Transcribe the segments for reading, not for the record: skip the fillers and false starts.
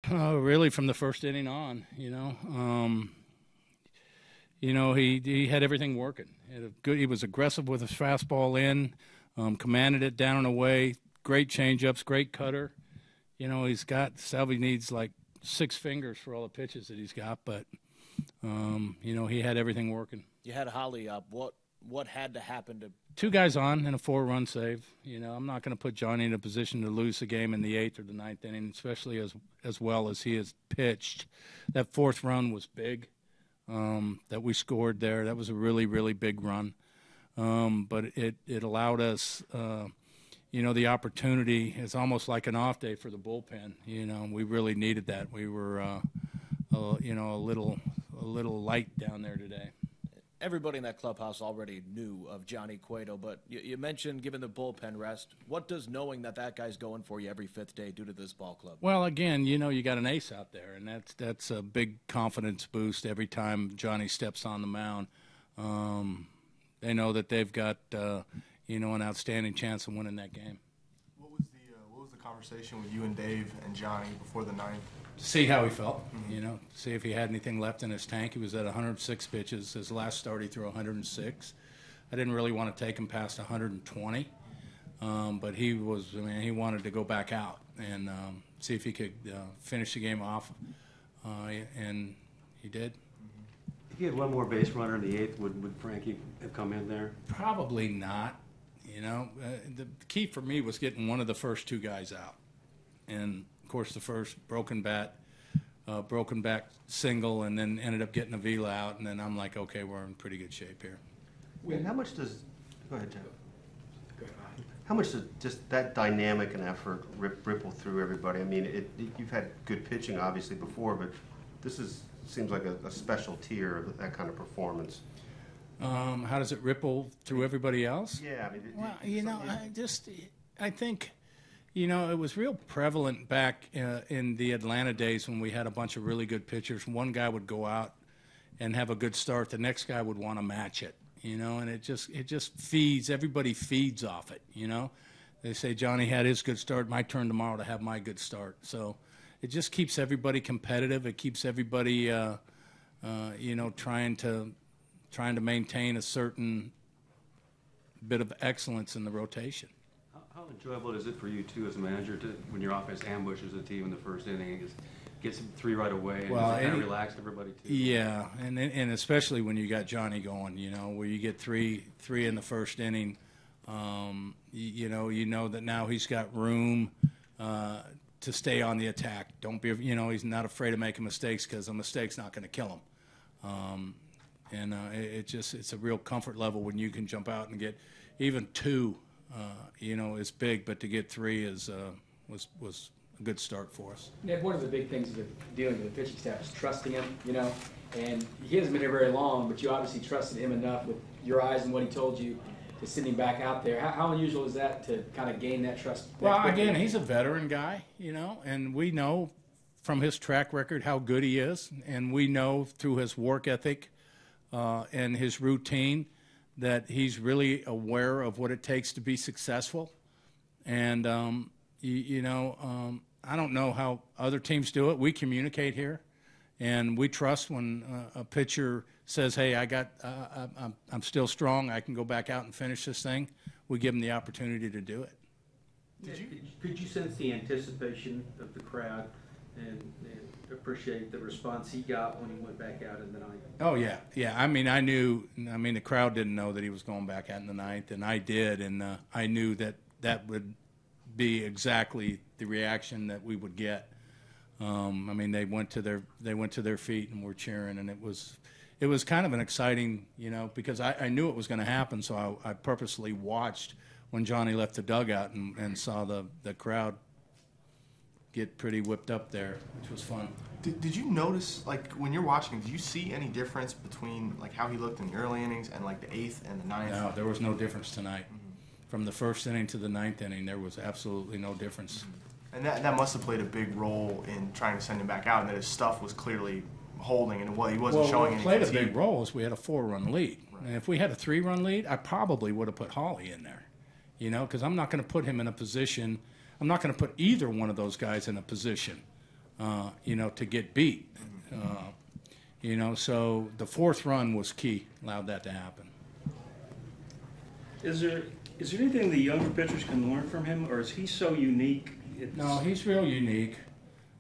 Really from the first inning on, he had everything working. He was aggressive with his fastball in, commanded it down and away, great changeups, great cutter. Salvi needs like 6 fingers for all the pitches that he's got, but, he had everything working. You had Holly up. What had to happen to 2 guys on and a 4-run save? I'm not going to put Johnny in a position to lose the game in the 8th or the 9th inning, especially as well as he has pitched. That 4th run was big that we scored there. That was a really, really big run. But it allowed us, the opportunity. It's almost like an off day for the bullpen. We really needed that. We were, a little light down there today. Everybody in that clubhouse already knew of Johnny Cueto, but you mentioned giving the bullpen rest. What does knowing that guy's going for you every 5th day do to this ball club? Well, again, you got an ace out there, and that's a big confidence boost every time Johnny steps on the mound. They know that they've got an outstanding chance of winning that game. What was the conversation with you and Dave and Johnny before the 9th? See how he felt, see if he had anything left in his tank. He was at 106 pitches. His last start, he threw 106. I didn't really want to take him past 120, but he wanted to go back out and see if he could finish the game off, and he did. If you had one more base runner in the 8th, would Frankie have come in there? Probably not. The key for me was getting one of the first 2 guys out, and of course, the first broken back single, and then ended up getting Avila out, and then I'm like, okay, we're in pretty good shape here. And how much does – go ahead, Joe. Go ahead. How much does just that dynamic and effort ripple through everybody? I mean, you've had good pitching, obviously, before, but this seems like a special tier of that kind of performance. How does it ripple through everybody else? Yeah. I mean, I think – it was real prevalent back in the Atlanta days when we had a bunch of really good pitchers. One guy would go out and have a good start. The next guy would want to match it, and it just feeds. Everybody feeds off it, They say Johnny had his good start. My turn tomorrow to have my good start. So it just keeps everybody competitive. It keeps everybody, trying to maintain a certain bit of excellence in the rotation. How enjoyable is it for you, too, as a manager, when your offense ambushes a team in the first inning, gets 3 right away, and kind of relax everybody, too? Yeah, and especially when you got Johnny going, where you get three in the first inning, you know that now he's got room to stay on the attack. Don't be, he's not afraid of making mistakes because a mistake's not going to kill him. It's a real comfort level when you can jump out and get even 2. Is big, but to get 3 was a good start for us. Ned, one of the big things of dealing with the pitching staff is trusting him, and he hasn't been here very long, but you obviously trusted him enough with your eyes and what he told you to send him back out there. How unusual is that to kind of gain that trust? Well, again, he's a veteran guy, and we know from his track record how good he is, and we know through his work ethic and his routine that he's really aware of what it takes to be successful. And, I don't know how other teams do it. We communicate here, and we trust when a pitcher says, hey, I'm still strong, I can go back out and finish this thing. We give him the opportunity to do it. Could you sense the anticipation of the crowd and appreciate the response he got when he went back out in the 9th? Oh, yeah. I mean, the crowd didn't know that he was going back out in the 9th, and I did, and I knew that would be exactly the reaction that we would get. They went to their feet and were cheering, and it was kind of an exciting, because I knew it was going to happen, so I purposely watched when Johnny left the dugout and saw the crowd get pretty whipped up there, which was fun. Did you notice, when you're watching, did you see any difference between, how he looked in the early innings and, the 8th and the 9th? No, there was no difference tonight. Mm-hmm. From the first inning to the 9th inning, there was absolutely no difference. Mm-hmm. And that must have played a big role in trying to send him back out, and that his stuff was clearly holding, and he wasn't showing any what played fatigue. a big role is we had a 4-run lead. Right. And if we had a 3-run lead, I probably would have put Holly in there, because I'm not going to put him in a position – I'm not going to put either one of those guys in a position to get beat. So the fourth run was key, allowed that to happen. Is there anything the younger pitchers can learn from him, or is he so unique? No, he's real unique.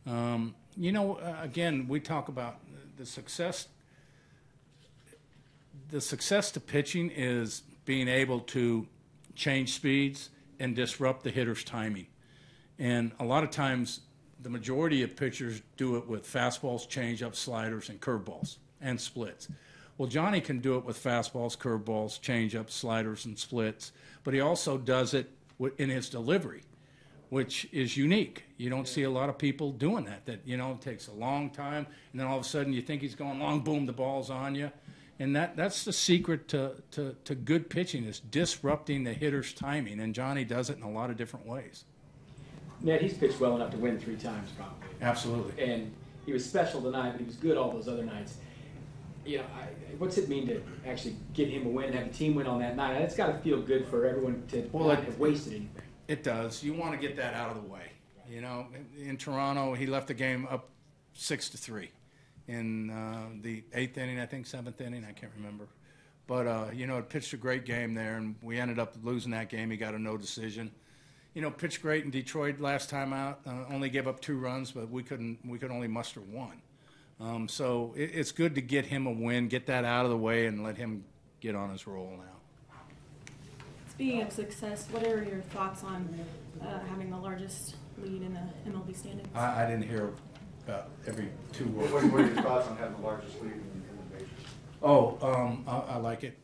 Again, we talk about the success. The success to pitching is being able to change speeds and disrupt the hitter's timing. And a lot of times, the majority of pitchers do it with fastballs, changeups, sliders, and curveballs and splits. Well, Johnny can do it with fastballs, curveballs, changeups, sliders, and splits, but he also does it in his delivery, which is unique. You don't see a lot of people doing that. It takes a long time, and then all of a sudden you think he's going long, boom, the ball's on you. And that's the secret to good pitching, is disrupting the hitter's timing, and Johnny does it in a lot of different ways. Ned, he's pitched well enough to win 3 times probably. Absolutely. And he was special tonight, but he was good all those other nights. What's it mean to actually get him a win, have a team win on that night? It's got to feel good for everyone to not have wasted anything. It does. You want to get that out of the way. In Toronto, he left the game up 6-3 in the 8th inning, I think, 7th inning, I can't remember. But it pitched a great game there, and we ended up losing that game. He got a no decision. Pitched great in Detroit last time out. Only gave up 2 runs, but we could only muster 1. So it's good to get him a win, get that out of the way, and let him get on his roll now. Speaking of success, what are your thoughts on having the largest lead in the MLB standings? I didn't hear about every 2 words. What are your thoughts on having the largest lead in the majors? I like it.